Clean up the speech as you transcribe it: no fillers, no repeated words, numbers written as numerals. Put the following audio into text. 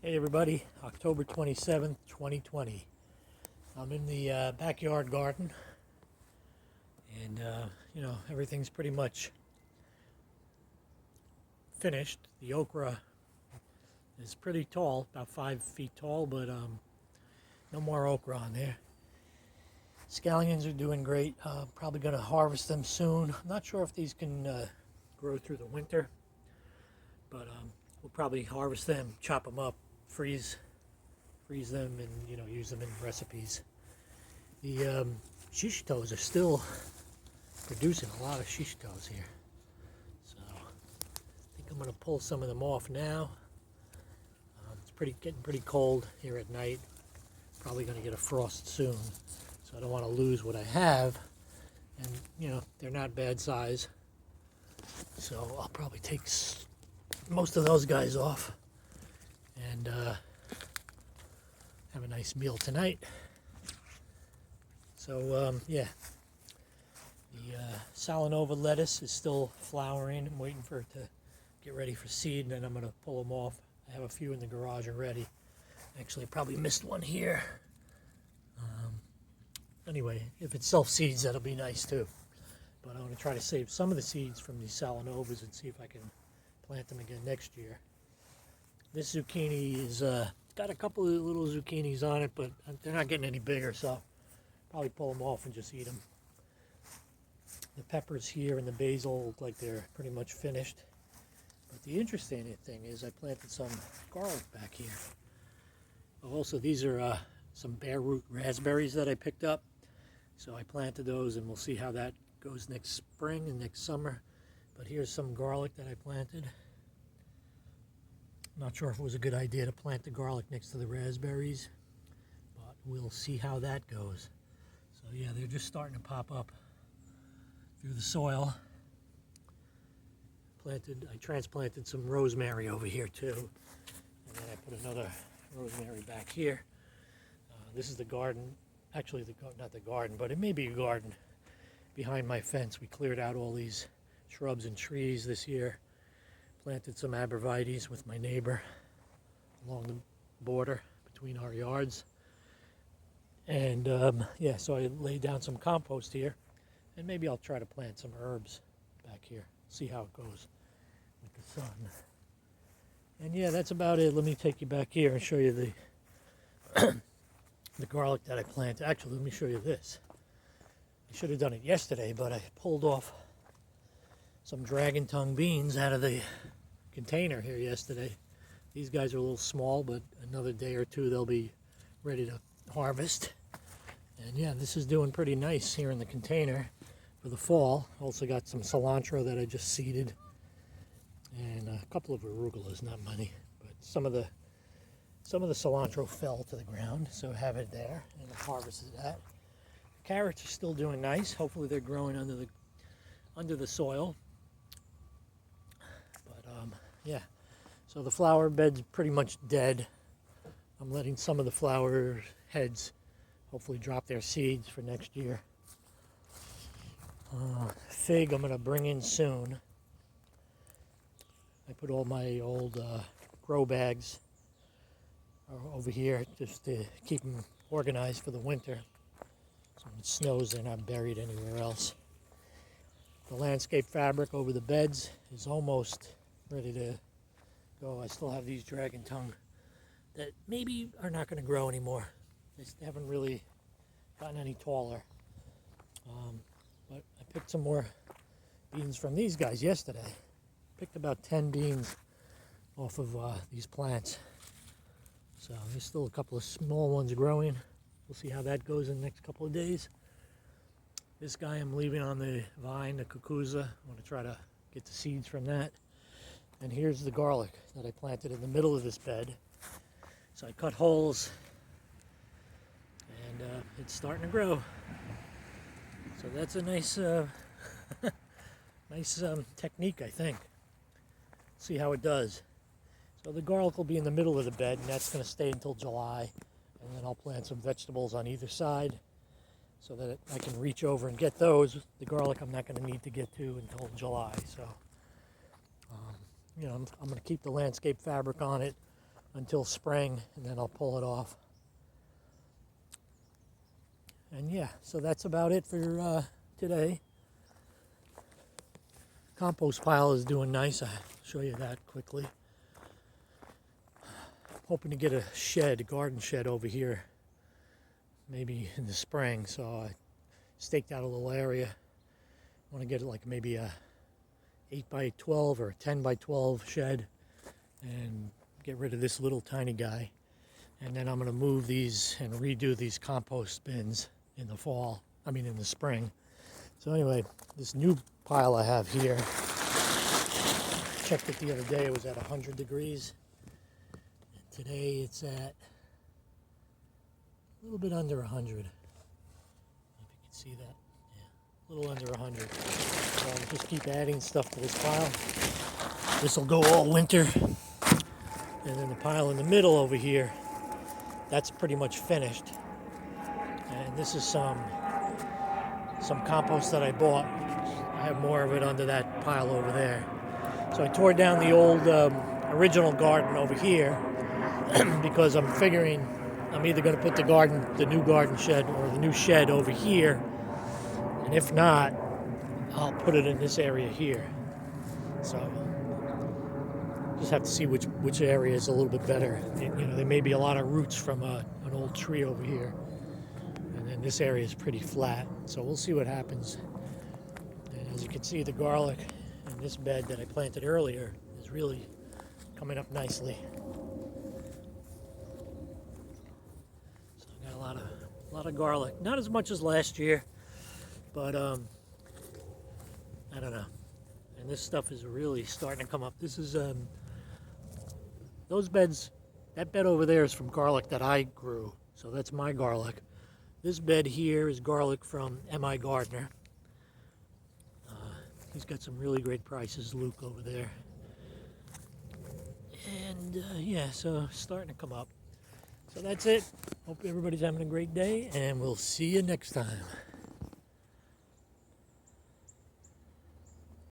Hey everybody, October 27th, 2020. I'm in the backyard garden and everything's pretty much finished. The okra is pretty tall, about 5 feet tall, but no more okra on there. Scallions are doing great. Probably going to harvest them soon. I'm not sure if these can grow through the winter, but we'll probably harvest them, chop them up, freeze them, and use them in recipes. The shishito's are still producing a lot of shishito's here, so I think I'm going to pull some of them off now. It's getting pretty cold here at night. Probably going to get a frost soon, so I don't want to lose what I have. And they're not bad size, so I'll probably take most of those guys off and have a nice meal tonight. So the Salanova lettuce is still flowering. I'm waiting for it to get ready for seed, and then I'm going to pull them off. I have a few in the garage already. Actually, I probably missed one here. Anyway, if it self-seeds, that'll be nice too. But I want to try to save some of the seeds from these Salanovas and see if I can plant them again next year. This zucchini is got a couple of little zucchinis on it, but they're not getting any bigger, so I'll probably pull them off and just eat them. The peppers here and the basil look like they're pretty much finished. But the interesting thing is I planted some garlic back here. Also, these are some bare root raspberries that I picked up. So I planted those, and we'll see how that goes next spring and next summer. But here's some garlic that I planted. Not sure if it was a good idea to plant the garlic next to the raspberries, but we'll see how that goes. So yeah, they're just starting to pop up through the soil. I transplanted some rosemary over here too, and then I put another rosemary back here. This is the garden, actually not the garden, but it may be a garden behind my fence. We cleared out all these shrubs and trees this year. Planted some arborvitaes with my neighbor along the border between our yards. And so I laid down some compost here, and maybe I'll try to plant some herbs back here. See how it goes with the sun. And yeah, that's about it. Let me take you back here and show you the the garlic that I planted. Actually, let me show you this. I should have done it yesterday, but I pulled off some dragon tongue beans out of the container here yesterday. These guys are a little small, but another day or two they'll be ready to harvest. And yeah, this is doing pretty nice here in the container for the fall. Also got some cilantro that I just seeded, and a couple of arugulas, not many, but some of the cilantro fell to the ground, so I have it there, and I harvested that. The carrots are still doing nice. Hopefully they're growing under the soil. But yeah, so the flower bed's pretty much dead. I'm letting some of the flower heads hopefully drop their seeds for next year. Fig I'm going to bring in soon. I put all my old grow bags over here just to keep them organized for the winter. So when it snows, they're not buried anywhere else. The landscape fabric over the beds is almost ready to go. I still have these dragon tongue that maybe are not going to grow anymore. They haven't really gotten any taller. But I picked some more beans from these guys yesterday. Picked about 10 beans off of these plants. So there's still a couple of small ones growing. We'll see how that goes in the next couple of days. This guy I'm leaving on the vine, the cucuzza. I want to try to get the seeds from that. And here's the garlic that I planted in the middle of this bed. So I cut holes, and it's starting to grow. So that's a nice, nice technique, I think. See how it does. So the garlic will be in the middle of the bed, and that's going to stay until July. And then I'll plant some vegetables on either side so that I can reach over and get those. The garlic I'm not going to need to get to until July. So, I'm going to keep the landscape fabric on it until spring, and then I'll pull it off. And yeah, so that's about it for today. Compost pile is doing nice. I'll show you that quickly. Hoping to get a shed, a garden shed over here, maybe in the spring. So I staked out a little area. I want to get like maybe a 8 by 12 or a 10 by 12 shed and get rid of this little tiny guy. And then I'm going to move these and redo these compost bins in the fall, in the spring. So anyway, this new pile I have here, checked it the other day, it was at 100 degrees. And today it's at a little bit under 100. I don't know if you can see that. Yeah, a little under 100. So I'll just keep adding stuff to this pile. This will go all winter. And then the pile in the middle over here, that's pretty much finished. And this is some compost that I bought. I have more of it under that pile over there. So I tore down the old original garden over here because I'm figuring I'm either going to put the new garden shed or the new shed over here, and if not, I'll put it in this area here. So just have to see which area is a little bit better. There may be a lot of roots from an old tree over here, and then this area is pretty flat. So we'll see what happens. And as you can see, the garlic in this bed that I planted earlier is really coming up nicely. So I got a lot of garlic. Not as much as last year, but I don't know. And this stuff is really starting to come up. This is those beds. That bed over there is from garlic that I grew, so that's my garlic. This bed here is garlic from M.I. Gardner. He's got some really great prices, Luke over there. And yeah, so starting to come up. So that's it. Hope everybody's having a great day, and we'll see you next time.